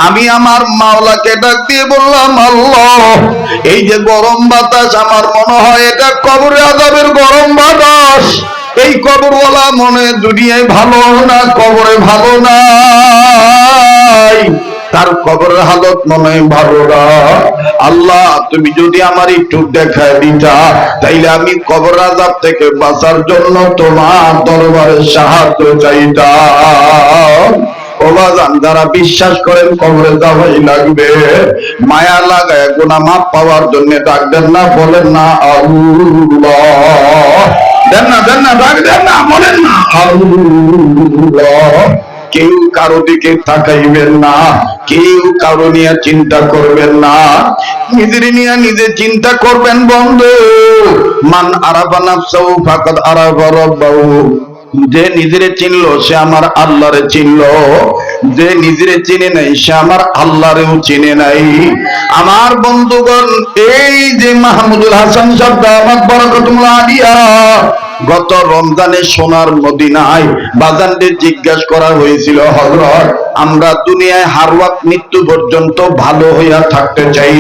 আমি আমার মাওলাকে ডাক দিয়ে বললাম, আল্লাহ, এই যে গরম বাতাস, আমার মনে হয় এটা কবরে আযাবের গরম বাতাস। এই কবরওয়ালা মনে দুনিয়ায় ভালো না, কবরে ভালো নাই, তার কবরের হালত মনে হয় ভালো না। আল্লাহ, তুমি যদি আমার একটু দেখায় দিতা, তাইলে আমি কবর আযাব থেকে বাঁচার জন্য তোমার দরবারে সাহায্য চাইতাম। ও বাজান, যারা বিশ্বাস করেন কবরে যাওয়াই লাগবে, মায়া লাগায় গুনাহ মাফ পাওয়ার জন্য ডাক দেন না, বলেন না আল্লাহ, দেন না, দেন না, ডাক দেন না, বলেন না আল্লাহ। কেউ কারো দিকে তাকাইবেন না, কেউ কারো নিয়ে চিন্তা করবেন না, নিজের নিয়ে নিজে চিন্তা করবেন। বন্ধু, মান আরাফা নাফসাহু ফাকাদ আরাফা রাব্বাহু। যে নিজেরে চিনলো সে আমার আল্লাহরে চিনলো, যে নিজেরে চিনে নাই সে আমার আল্লাহরেও চিনে নাই। আমার বন্ধুগণ, এই যে মাহমুদুল হাসান সাহেব দামাত বরকতুল্লাহ আলিয়া, গত রমজানে সোনার মদিনায় বাজানদের জিজ্ঞাসা করা হয়েছিল, হযরত, আমরা দুনিয়ায় হার ওয়াক্ত মৃত্যু পর্যন্ত ভালো হইয়া থাকতে চাই,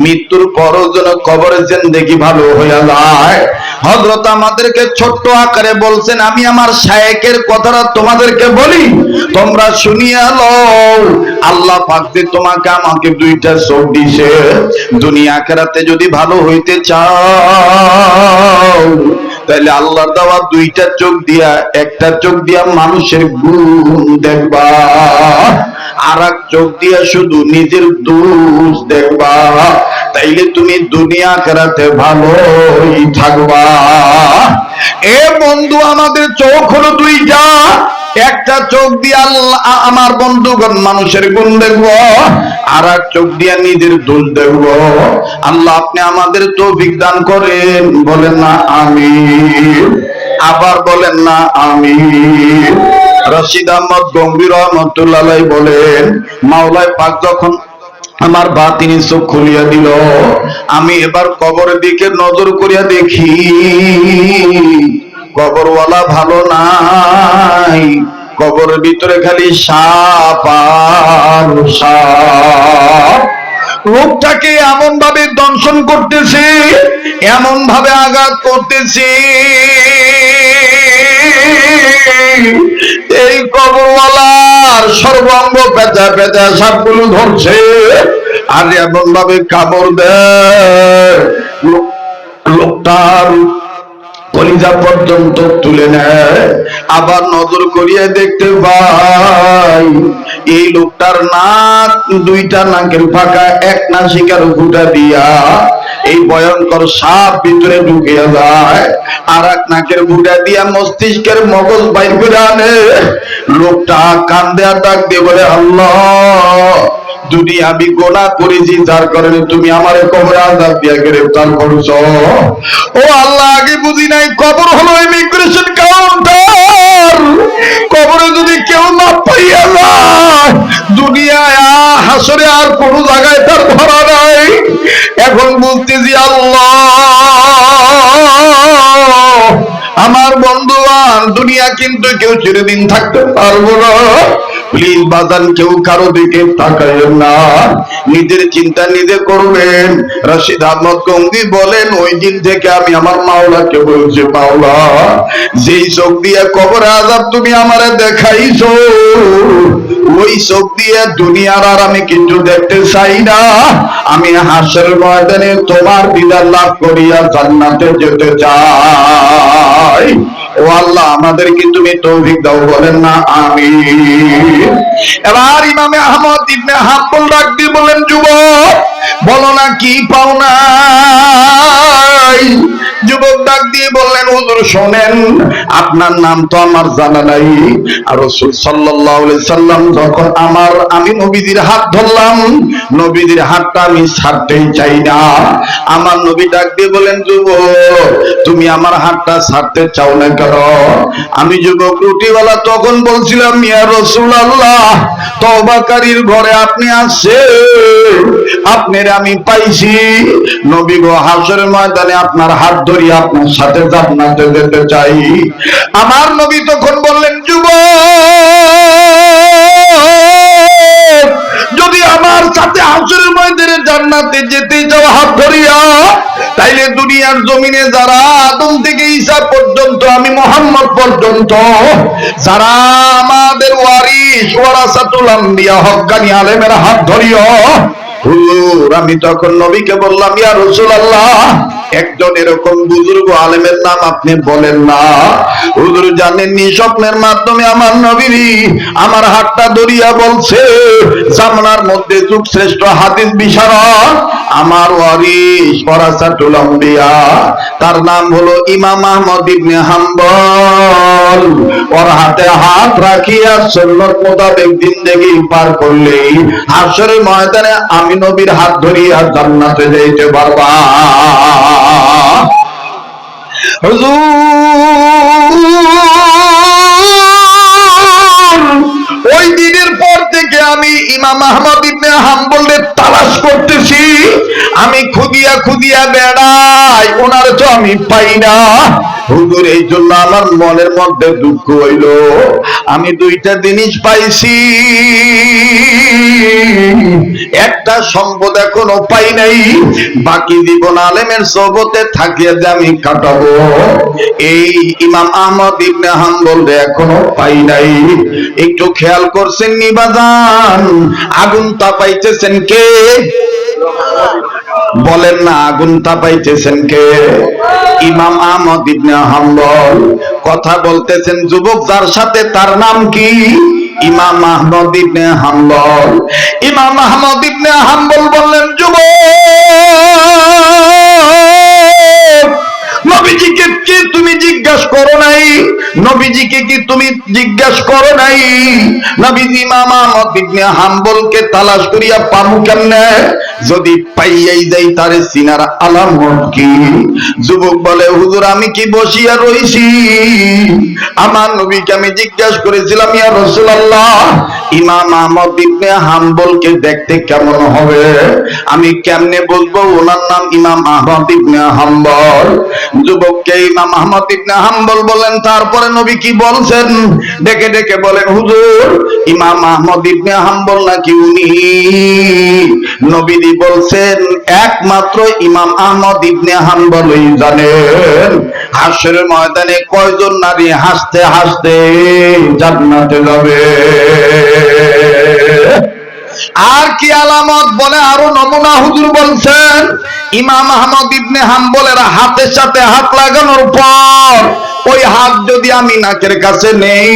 মৃত্যুর পরও যেন কবরে জিন্দেগি ভালো হইয়া যায়। হযরত আমাদেরকে ছোট্ট আকারে বলছেন, আমি আমার শায়েখের কথাটা তোমাদেরকে বলি, তোমরা শুনিয়া লও। আল্লাহ পাক যে তোমাকে আমাকে দুইটা চোখ দিছে, দুনিয়া আখিরাতে যদি ভালো হইতে চাও, তাহলে আল্লাহর দেওয়া দুইটা চোখ দিয়া, একটা চোখ দিয়া মানুষের গুণ দেখবা, আর এক চোখ দিয়া শুধু নিজের দোষ দেখবা, তাইলে তুমি দুনিয়া আখিরাতে ভালোই থাকবা। এ বন্ধু, আমাদের চোখ হলো দুইটা, একটা চোখ দিয়ে আল্লাহ, আমার বন্ধুগণ, মানুষের গুণ দেখবো, আর এক চোখ দিয়ে নিজের দোষ দেখবো। আল্লাহ আপনি আমাদের তৌফিক দান করেন, বলেন না আমিন, আবার বলেন না আমিন। রশিদ আহমদ গঙ্গী রহমতুল্লাহ আলাইহি বলেন, মাওলায় পাক যখন আমার বাতিনি চোখ খুলিয়া দিল, আমি এবার কবরের দিকে নজর করিয়া দেখি, কবরওয়ালা ভালো নাই, কবরের ভিতরে খালি সাপ আর সাপ। লোকটাকে এমন ভাবে দংশন করতেছে, এমন ভাবে আঘাত করতেছে, এই কবরওয়ালার সর্বাঙ্গ পেঁচা পেঁচা সাপগুলো ধরছে, আর এমন ভাবে কামড় দেয়, লোকটার কলিজা পর্যন্ত তুলে নেয়। আবার নজর করিয়ে দেখতে পাই, এই লোকটার নাক, দুইটা নাকের ফাঁকা, এক নাসিকার ফুটা দিয়া এই ভয়ঙ্কর সাপ ভিতরে ঢুকিয়া যায়, আর এক নাকের ফুটা দিয়া মস্তিষ্কের মগজ বাইর করে আনে। লোকটা কান্দে আর ডাক দিয়ে বলে, আল্লাহ, দুনিয়া আমি গুনাহ করেছি, যার কারণে তুমি আমারে কবরে আযাব দিয়া গ্রেফতার করছো। ও আল্লাহ, আগে বুঝি নাই কবর হলো ইমিগ্রেশন কাউন্টার। কবরে যদি কেউ না পাইয়া যায়, দুনিয়ায় হাসরে আর কোন জায়গায় তার ধরা নাই। এখন বুঝতেছি, আল্লাহ, আমার বন্ধুবান, দুনিয়া কিন্তু কেউ চিরদিন থাকতে পারবো না। প্লিজ বাজান, কেউ কারো দিকে তাকাইবেন না, নিজের চিন্তা নিজে করবেন। রশিদ আহমদ গঙ্গী বলেন, ওই দিন থেকে আমি আমার মাওলাকে বলছি, মাওলা, যেই চোখ দিয়ে কবরে আযাব তুমি আমারে দেখাইছো, ওই চোখ দিয়ে দুনিয়ার আর আমি কিছু দেখতে চাই না। আমি হাসরের ময়দানে তোমার দিদার লাভ করিয়া জান্নাতে যেতে চাই। ও আল্লাহ, আমাদেরকে তুমি তৌফিক দাও, বলেন না আমিন। এবার ইমামে আহমদ ইবনে হাম্বল ডাক দিয়ে বলেন, যুবক, বলো না কি পাও নাই? যুবক ডাক দিয়ে বললেন, হুজুর শোনেন, আপনার নাম তো আমার জানা নাই, আর রাসূল সাল্লাল্লাহু আলাইহি সাল্লাম যখন আমি নবীজির হাত ধরলাম, নবীজির হাতটা আমি ছাড়তেই চাই না। আমার নবী ডাক দিয়ে বলেন, যুবক, তুমি আমার হাতটা ছাড়তে চাও না কেন? আমি যুবক রুটিওয়ালা তখন বলছিলাম, ইয়া রাসূলুল্লাহ, তওবাকারীর ঘরে আপনি আছেন, আপনার আমি পাইছি। নবী গো, হাসরের ময়দানে আপনার হাত ধরি আপনার সাথে জান্নাতে যেতে চাই। আমার নবী তখন বললেন, যুবক, যদি জান্নাতে যেতে চাও হাত ধরিয়া, তাইলে দুনিয়ার জমিনে যারা আদম থেকে ঈসা পর্যন্ত, আমি মুহাম্মদ পর্যন্ত, যারা আমাদের ওয়ারিস ওয়ারাসাতুল আম্বিয়া হক্কানি আলেমের হাত ধরিও। হুজুর আমি তখন নবীকে বললাম, ইয়া রাসূলুল্লাহ, একজন এরকম বুজুর্গ আলেমের নাম আপনি বলেন না। হুজুর জানেননি, স্বপ্নের মাধ্যমে আমার নবী আমার হাতটা ধরিয়া বলছে, জামানার মধ্যে যুগ শ্রেষ্ঠ হাদিস বিশারদ আমার ওয়ারিস ওয়ারাসাতুল আম্বিয়া, তার নাম হলো ইমাম আহমদ ইবনে হাম্বল। ওর হাতে হাত রাখিয়া সুন্নাত মোতাবেক জিন্দেগি পার করলেই হাশরের ময়দানে আমি নবীর হাত ধরিয়া জান্নাতে যাইতে পারবা। হুজুর ওই দিনের পর থেকে আমি ইমাম আহমদ ইবনে হাম্বলের তালাশ করতেছি, আমি খুদিয়া খুদিয়া বেড়াই, ওনার তো আমি পাই না। হুজুর এই জন্য আমার মনের মধ্যে দুঃখ হইল, আমি দুইটা জিনিস পাইছি, একটা সম্পদ এখনো পাই নাই, বাকি জীবন আলেমের সোহবতে থাকিয়া যে আমি কাটাবো, এই ইমাম আহমদ ইবনে হাম্বল এখনো পাই নাই। একটু খেয়াল করছেন নি বাজান, আগুন তাপাইতেছেন কে? বলেন না, আগুন তাপাইতেছেন কে? ইমাম আহমদ ইবনে হাম্বল। কথা বলতেছেন যুবক যার সাথে, তার নাম কি? ইমাম আহমদ ইবনে হাম্বল। ইমাম আহমদ ইবনে হাম্বল বললেন, যুবক নবীজিকে কি তুমি জিজ্ঞাসা করো নাই? নবীজিকে কি তুমি জিজ্ঞাসা করো নাই? নবীজি ইমাম আহমদ ইবনে হাম্বলকে তালাশ করিয়া পামু কেমনে? যদি পাইয়াই যাই তারে চিনার আলামত কি? যুবক বলে, হুজুর আমি কি বসিয়া রইছি? আমার নবীকে আমি জিজ্ঞাসা করেছিলাম, ইয়া রাসূলুল্লাহ ইমাম আহমদ ইবনে হাম্বলকে দেখতে কেমন হবে? আমি কেমনে বলবো ওনার নাম ইমাম আহমদ ইবনে হাম্বল? যুবককে ইমাম আহমদ ইবনে হাম্বল বলেন, তারপরে নবী কি বলছেন? ডেকে ডেকে বলেন, হুজুর ইমাম আহমদ ইবনে হাম্বল নাকি উনি? নবীজি বলছেন, একমাত্র ইমাম আহমদ ইবনে হাম্বলই জানেন হাশরের ময়দানে কয়জন নারী হাসতে হাসতে জান্নাতে যাবে। আর কি আলামত বলে, আরো নমুনা হুজুর বলছেন, ইমাম আহমদ ইবনে হাম্বলের হাতের সাথে হাত লাগানোর পর ওই হাত যদি আমি নাকের কাছে নেই,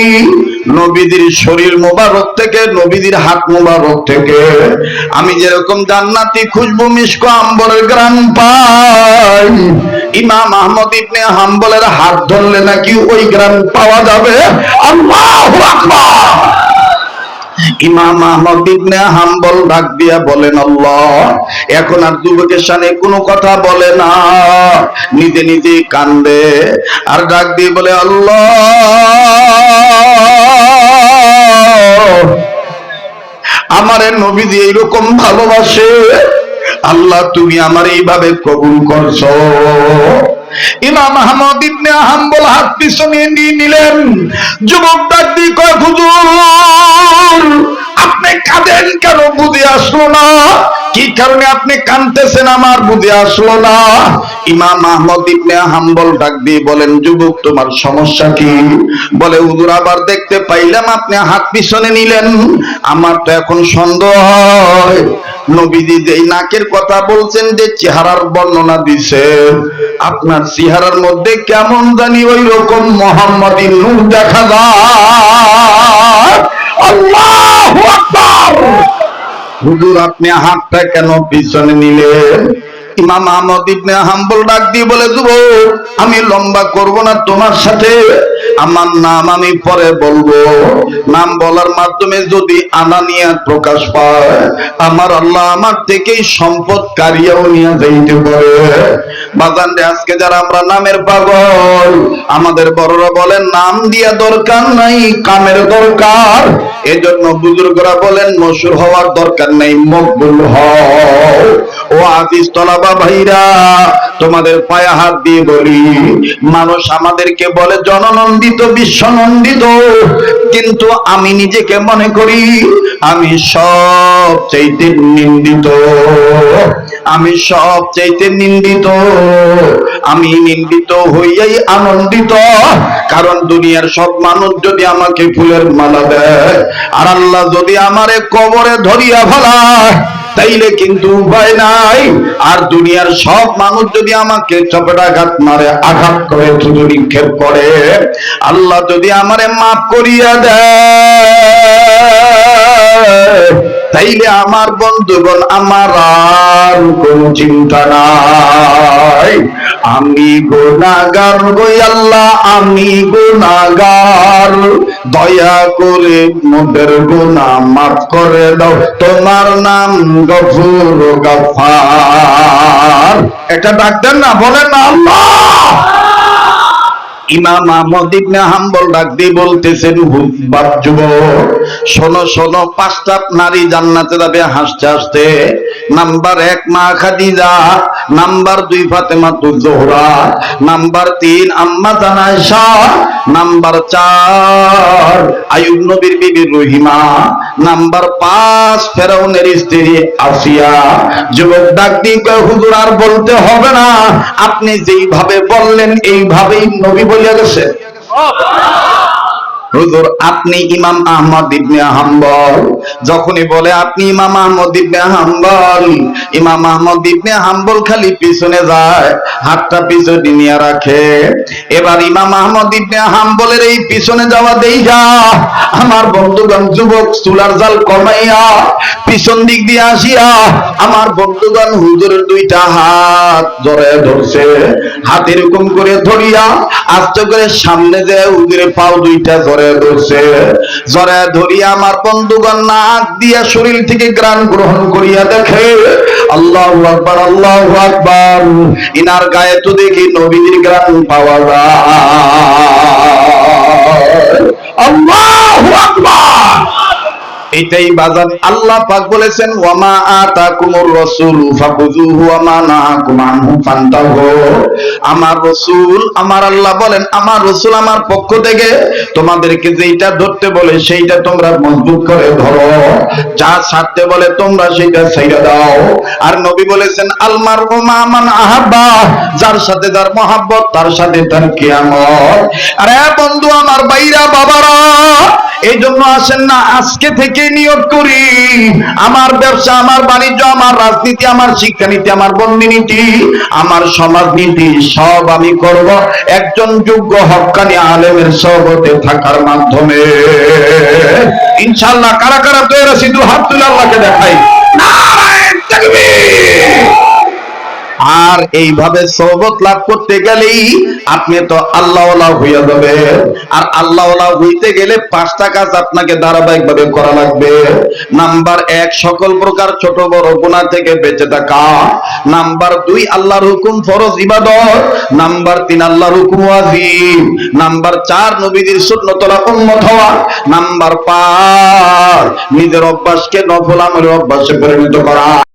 নবীদের শরীর মোবারক থেকে, নবীদের হাত মোবারক থেকে আমি যেরকম জান্নাতি খুশবু মিশক আম্বরের গ্রাম পাই, ইমাম আহমদ ইবনে হাম্বলের হাত ধরলে নাকি ওই গ্রাম পাওয়া যাবে। আল্লাহু আকবার। ইমাম আহমদ ইবনে হাম্বল ডাক দিয়া বলেন, আল্লাহ। এখন আর যুবকের সামনে কোনো কথা বলে না, নিজে নিজে কান্দে আর ডাক দিয়ে বলে, আল্লাহ আমারে নবীজি এইরকম ভালোবাসে, আল্লাহ তুমি আমার এইভাবে কবুল করছো। ইমাম আহমদ ইবনে হাম্বল হাত পিছনে নিয়ে নিলেন। যুবক ডাক দিয়ে কয়, হুজুর আপনি কাঁদেন কেন? বুঝে আসলো না কি কারণে আপনি কাঁদতেছেন, আমার বুঝে আসলো না। ইমাম আহমদ ইবনে হাম্বল ডাক দিয়ে বলেন, যুবক তোমার সমস্যা কি? বলে, হুজুর আবার দেখতে পাইলাম আপনি হাত পিছনে নিলেন, আমার তো এখন সন্দেহ হয় নবীজি যেই নাকের কথা বলছেন, যে চেহারার বর্ণনা দিছে, আপনার চেহারার মধ্যে কেমন জানি ওই রকম মুহাম্মাদি নূর দেখা যায়। আল্লাহু আকবার। হুজুর আপনি হাতটা কেন পিছনে নিলেন? ইমাম আহমদ ইবনে হাম্বল ডাক দিয়ে বলে, যুবক আমি লম্বা করব না তোমার সাথে, আমার নাম আমি পরে বলবো, নাম বলার মাধ্যমে যদি আনানিয়াত প্রকাশ পায়, আমার আল্লাহ আমার থেকেই সম্পদ কারিয়াও নিয়ে যাইতে পারে। বাজান রে, আজকে যারা আমরা নামের পাগল, আমাদের বড়রা বলেন নাম দিয়া দরকার নাই, কামের দরকার। এজন্য বুজুর্গরা বলেন মশহুর হওয়ার দরকার নাই, মকবুল হও। ও আজিজ তলাবা বাবা ভাইরা, তোমাদের পায়ে হাত দিয়ে বলি, মানুষ আমাদেরকে বলে জননন্দিত, বিশ্বনন্দিত, কিন্তু আমি নিজেকে মনে করি আমি সবচাইতে নিন্দিত। আমি সবচাইতে নিন্দিত। আমি নিন্দিত হইয়াই আনন্দিত। কারণ দুনিয়ার সব মানুষ যদি আমাকে ফুলের মালা দেয়, আর আল্লাহ যদি আমারে কবরে ধরিয়া ফেলায়, তাইলে কিন্তু উপায় নাই। আর দুনিয়ার সব মানুষ যদি আমাকে চপেটাঘাত মারে, আঘাত করে, থুতু নিক্ষেপ করে, আল্লাহ যদি আমারে মাফ করিয়া দেয়, তাইলে আমার বন্ধুগণ আমার আর কোনো চিন্তা নাই। আমি গুনাহগার গো আল্লাহ, আমি গুনাহগার, দয়া করে মোদের গুনাহ মাফ করে দাও, তোমার নাম গফুর গফফার। একটা ডাক দেন না, বলেন না আল্লাহ। ইমাম আহমদ ইবনে হাম্বল ডাক দিয়ে বলতেছেন, হুব্বাত যুবক, শোনো শোনো, 5টা নারী জান্নাতে যাবে হাসতে হাসতে। নাম্বার 1 মা খাদিজা, নাম্বার 2 ফাতেমাতুজ জোহরা, নাম্বার 3 আম্মা জান আয়েশা, নাম্বার 4 আইয়ুব নবীর বিবি রহিমা, নাম্বার 5 ফেরাউনের স্ত্রী আসিয়া। যুবক ডাক দিয়ে কয়, হুজুর আর বলতে হবে না, আপনি যেইভাবে বললেন এইভাবেই নবী বলিয়া গেছে। হুজুর আপনি ইমাম আহমদ ইবনে হাম্বল। যখনই বলে আপনি ইমাম আহমদ ইবনে হাম্বল, ইমাম আহমদ ইবনে হাম্বল খালি পিছনে যায়, হাতটা পিছনে নিয়ে রাখে। এবার ইমাম আহমদ ইবনে হাম্বলের এই পিছনে যাওয়া দেইখা আমার বন্ধুগণ যুবক চুলার জাল কমাইয়া পিছন দিক দিয়ে আসিয়া আমার বন্ধুগণ হুজুরের 2টা হাত জড়ায় ধরছে। হাত এরকম করে ধরিয়া আস্তে করে সামনে যে হুজুরের পাও 2টা জড়ায় ধরছে। জড়ায় ধরিয়া আমার বন্ধুগণ নাক দিয়া শরীর থেকে ঘ্রাণ গ্রহণ করিয়া দেখে, আল্লাহু আকবার, আল্লাহু আকবার, ইনার গায়ে তো দেখি নবীর ঘ্রাণ পাওয়া যায়। আল্লাহু আকবার। এটাই বাজার আল্লাহ পাক বলেছেন, ওয়ামা আতাকুমুর রাসূলু ফাখুযুহু ওয়া মা নাহাকুম আনহু ফান্তাহু। আমার রাসূল, আমার আল্লাহ বলেন, আমার রাসূল আমার পক্ষ থেকে তোমাদেরকে যেইটা ধরতে বলে সেইটা তোমরা মজবুত করে ধরো, যা ছাড়তে বলে তোমরা সেইটা ছেড়ে দাও। আর নবী বলেছেন, আল মারউ মা মান আহাব্বা, যার সাথে যার মহব্বত তার সাথে তার কিয়ামত। আরে বন্ধু আমার, ভাইরা, বাবারা, এই জন্য আসেন না আজকে থেকে নিয়ত করি, আমার ব্যবসা, আমার বাণিজ্য, আমার রাজনীতি, আমার শিক্ষানীতি, আমার বন্দিনীতি, আমার সমাজনীতি সব আমি করব একজন যোগ্য হক্কানি আলেমের সহবতে থাকার মাধ্যমে। ইনশাআল্লাহ। কারা কারা তৈরি আছি? দু হাত তুলে আল্লাহকে দেখাই। নারায়ে তাকবীর। আর এইভাবে সহবত লাভ করতে গেলেই আপনি তো আল্লাহওয়ালা হইয়া যাবে। আর আল্লাহওয়ালা হইতে গেলে 5টা কাজ আপনাকে ধারাবাহিকভাবে করা লাগবে। নাম্বার 1, সকল প্রকার ছোট বড় গুনাহ থেকে বেঁচে থাকা। নাম্বার 2, আল্লাহর হুকুম ফরজ ইবাদত। নাম্বার 3, আল্লাহর হুকুম ওয়াজিব। নাম্বার 4, নবীদের সুন্নতলা উম্মত হওয়া। নাম্বার 5, নিজের অভ্যাসকে নফল আমলের অভ্যাসে পরিণত করা।